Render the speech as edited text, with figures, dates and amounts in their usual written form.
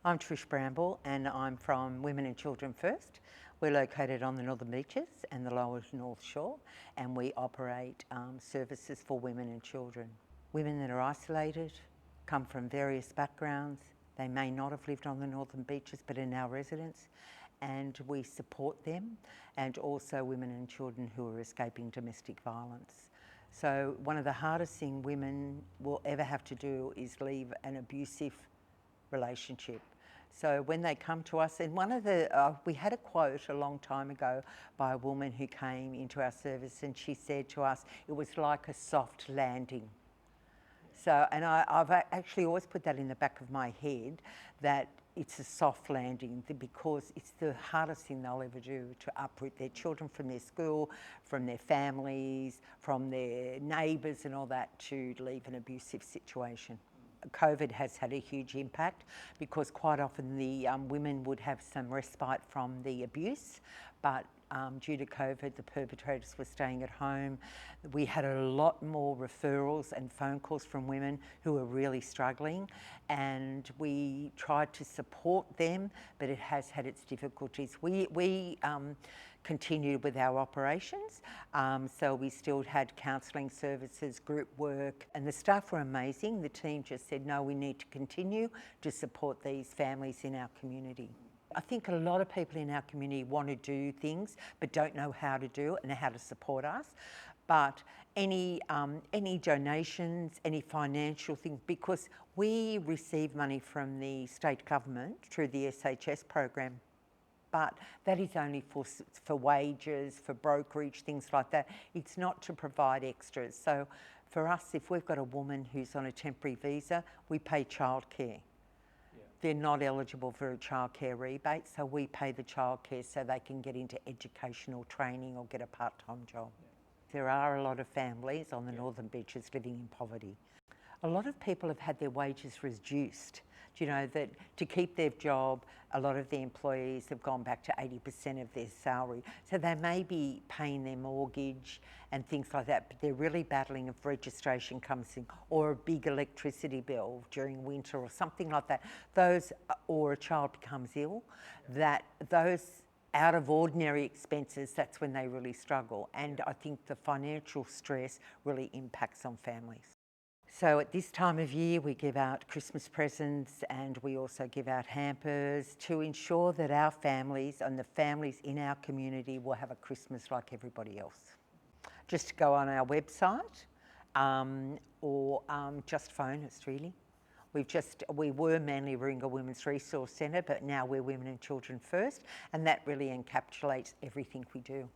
I'm Trish Bramble and I'm from Women and Children First. We're located on the Northern Beaches and the Lower North Shore, and we operate services for women and children. Women that are isolated, come from various backgrounds. They may not have lived on the Northern Beaches but are now residents, and we support them, and also women and children who are escaping domestic violence. So one of the hardest things women will ever have to do is leave an abusive relationship. So when they come to us, and we had a quote a long time ago by a woman who came into our service, and she said to us, it was like a soft landing. So, and I've actually always put that in the back of my head, that it's a soft landing, because it's the hardest thing they'll ever do, to uproot their children from their school, from their families, from their neighbours and all that, to leave an abusive situation. COVID has had a huge impact, because quite often the women would have some respite from the abuse, but due to COVID, the perpetrators were staying at home. We had a lot more referrals and phone calls from women who were really struggling, and we tried to support them, but it has had its difficulties. We continued with our operations, so we still had counselling services, group work, and the staff were amazing. The team just said, no, we need to continue to support these families in our community. I think a lot of people in our community want to do things but don't know how to do it and how to support us. But any donations, any financial thing, because we receive money from the state government through the SHS program, but that is only for wages, for brokerage, things like that. It's not to provide extras. So for us, if we've got a woman who's on a temporary visa, we pay childcare. They're not eligible for a childcare rebate, so we pay the childcare so they can get into educational training or get a part-time job. There are a lot of families on the Northern Beaches living in poverty. A lot of people have had their wages reduced. Do you know that to keep their job, a lot of the employees have gone back to 80% of their salary. So they may be paying their mortgage and things like that, but they're really battling if registration comes in, or a big electricity bill during winter or something like that. Or a child becomes ill, those out of ordinary expenses, that's when they really struggle. And I think the financial stress really impacts on families. So at this time of year, we give out Christmas presents, and we also give out hampers to ensure that our families and the families in our community will have a Christmas like everybody else. Just go on our website or just phone us, really. We were Manly Warringah Women's Resource Centre, but now we're Women and Children First, and that really encapsulates everything we do.